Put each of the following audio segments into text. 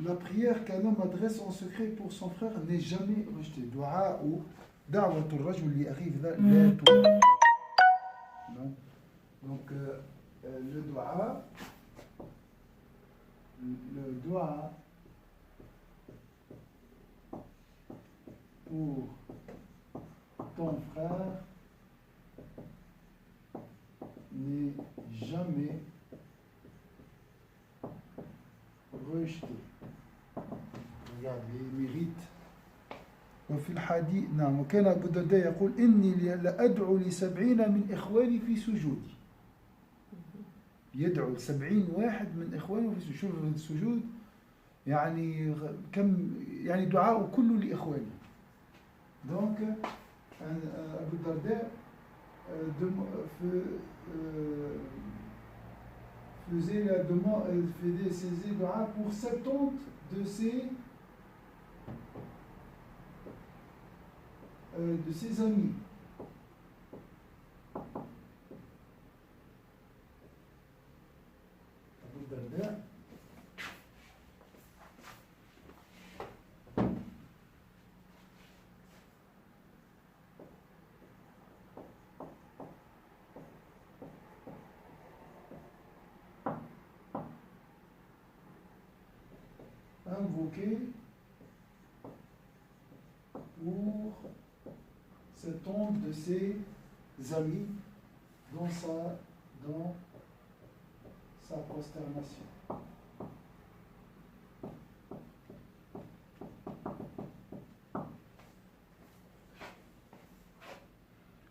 La prière qu'un homme adresse en secret pour son frère n'est jamais rejetée. Dua ou da'watul rajul li akhihi la tu'rad. Donc, le dua pour ton frère n'est jamais rejeté. Regarde les mérites. وفي الحديث نعم وكان أبو الدرداء يقول إني لأدعو ل70 من إخواني في سجودي. يدعو ل70 واحد من إخوانه في السجود يعني كم يعني دعاء كله لإخوانه. Donc Abu Darda faisait la demande, faisait ses doigts pour 70 de ses amis. Abu Darda invoqué pour cet homme de ses amis dans sa prosternation.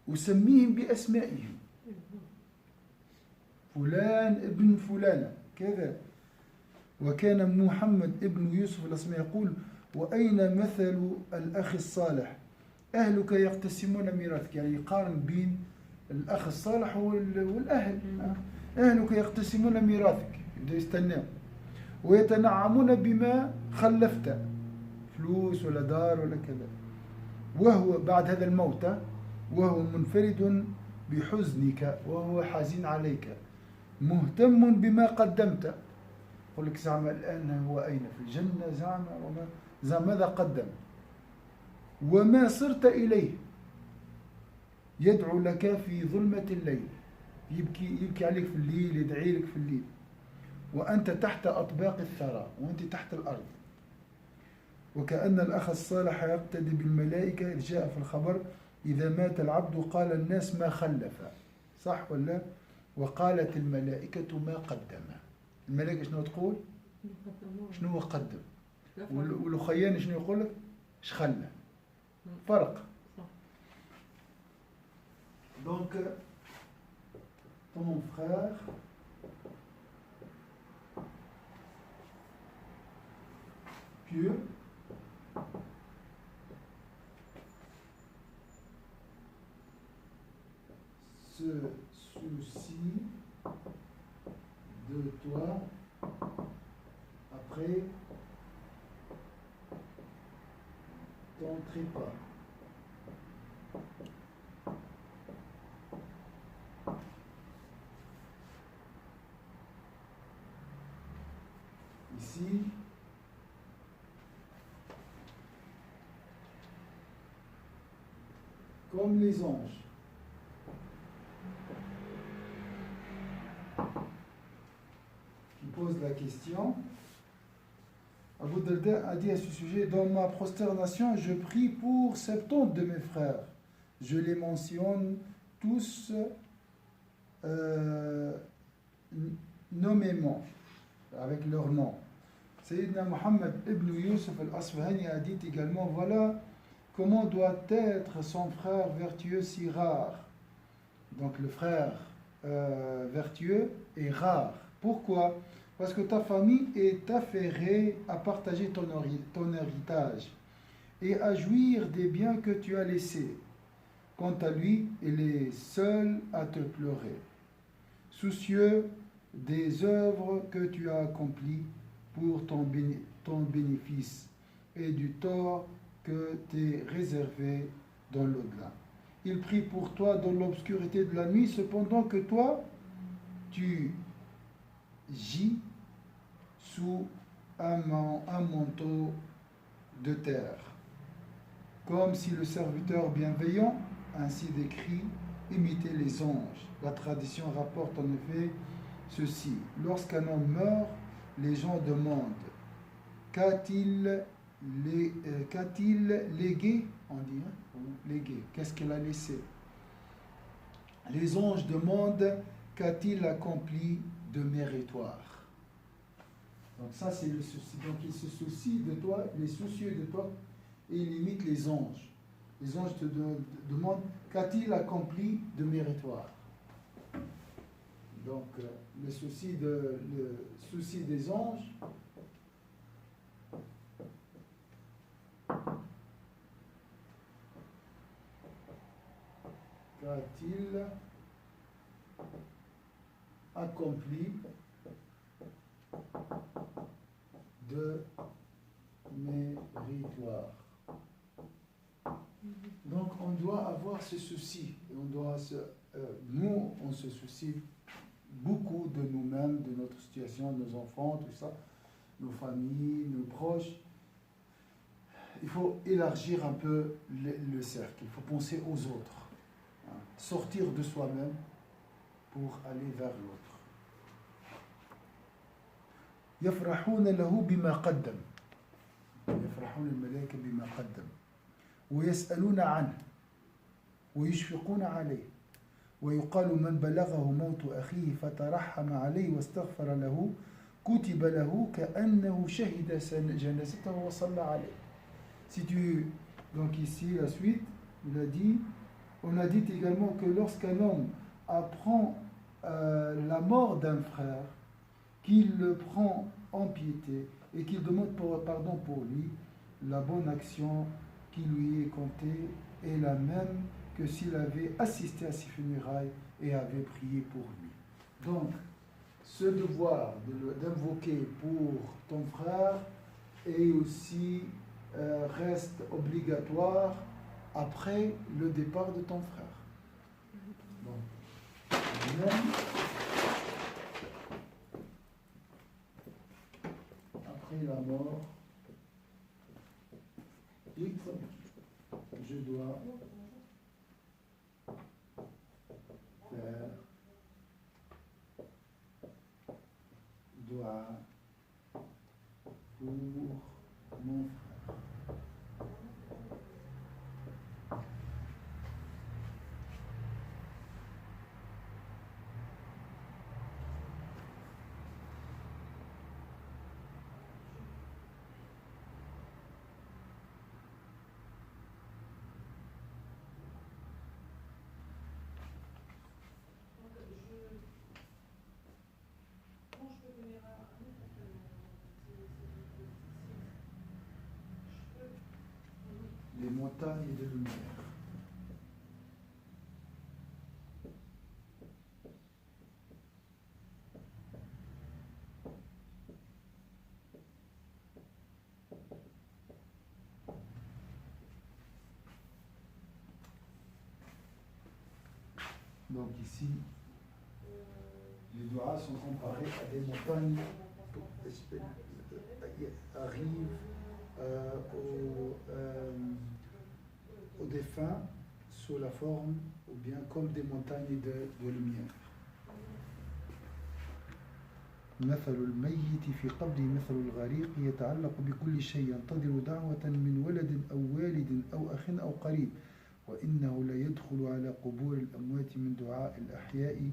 وسميهم بأسمائهم فلان ابن فلان كذا. وكان محمد ابن يوسف الأصمعي يقول وأين مثل الأخ الصالح أهلك يقتسمون ميراثك. يعني يقارن بين الأخ الصالح والأهل. أهلك يقتسمون ميراثك يستناه ويتنعمون بما خلفت فلوس ولا دار ولا كذا وهو بعد هذا الموت وهو منفرد بحزنك وهو حزين عليك مهتم بما قدمت. يقول لك زعم الآن هو أين في الجنة زعم ماذا قدم وما صرت إليه يدعو لك في ظلمة الليل يبكي عليك في الليل يدعي لك في الليل وأنت تحت أطباق الثرى وأنت تحت الأرض. وكأن الأخ الصالح يقتدي بالملائكة إذ جاء في الخبر إذا مات العبد قال الناس ما خلف صح ولا وقالت الملائكة ما قدم. الملائكة شنو تقول؟ شنو هو قدم والخيان شنو يقول لك؟ اش خلى فرق. Donc ton frère pieux se soucie de toi après ton trépas. Ici, comme les anges, qui posent la question, Abu Darda a dit à ce sujet, dans ma prosternation, je prie pour 70 de mes frères. Je les mentionne tous nommément, avec leur nom. Sayyidina Muhammad ibn Yusuf al-Asfahani a dit également, voilà comment doit être son frère vertueux si rare. Donc le frère vertueux est rare. Pourquoi? Parce que ta famille est affairée à partager ton héritage et à jouir des biens que tu as laissés. Quant à lui, il est seul à te pleurer, soucieux des œuvres que tu as accomplies pour ton bénéfice et du tort que t'es réservé dans l'au-delà. Il prie pour toi dans l'obscurité de la nuit, cependant que toi, tu gis sous un manteau de terre, comme si le serviteur bienveillant, ainsi décrit, imitait les anges. La tradition rapporte en effet ceci. Lorsqu'un homme meurt, les gens demandent qu'a-t-il légué, on dit, hein, légué, qu'est-ce qu'il a laissé? Les anges demandent qu'a-t-il accompli de méritoire. Donc ça c'est le souci. Donc il se soucie de toi, il est soucieux de toi et il imite les anges. Les anges te demandent qu'a-t-il accompli de méritoire. Donc le souci des anges, qu'a-t-il accompli de méritoire. Donc on doit avoir ce souci. Nous, on se soucie beaucoup de nous-mêmes, de notre situation, de nos enfants, tout ça, nos familles, nos proches. Il faut élargir un peu le cercle. Il faut penser aux autres. Hein, sortir de soi-même pour aller vers l'autre. يفرحون له بما قدم يفرحون الملائكة بما قدم ويسألون عنه ويشفقون عليه ويقال من بلغه موت أخيه فترحم عليه واستغفر له كتب له كأنه شهد جنازته وصلى عليه. Donc ici la suite, on a dit également que lorsqu'un homme apprend la mort d'un frère, qu'il le prend en piété et qu'il demande pardon pour lui, la bonne action qui lui est comptée est la même que s'il avait assisté à ses funérailles et avait prié pour lui. Donc, ce devoir d'invoquer pour ton frère est aussi reste obligatoire après le départ de ton frère. Donc, même après la mort, je dois faire dua pour mon frère. Les montagnes de lumière. Donc ici, les doigts sont comparés à des montagnes arrivent aux défunts sous la forme ou bien comme des montagnes de lumière. مثل الميت في قبره مثل الغريق يتعلق بكل شيء ينتظر دعوة من ولد أو والد أو أخ أو قريب وإنه لا يدخل على قبور الأموات من دعاء الأحياء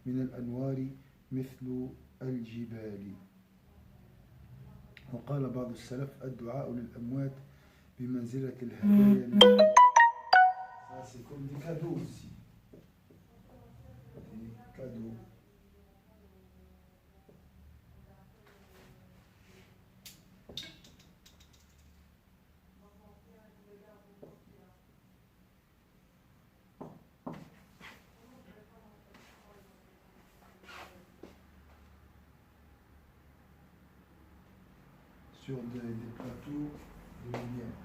من الأنوار مثل الجبال. وقال بعض السلف الدعاء للأموات بمنزلة الهدايا للأموات. C'est comme des cadeaux aussi. Des cadeaux. Sur des plateaux de lumière.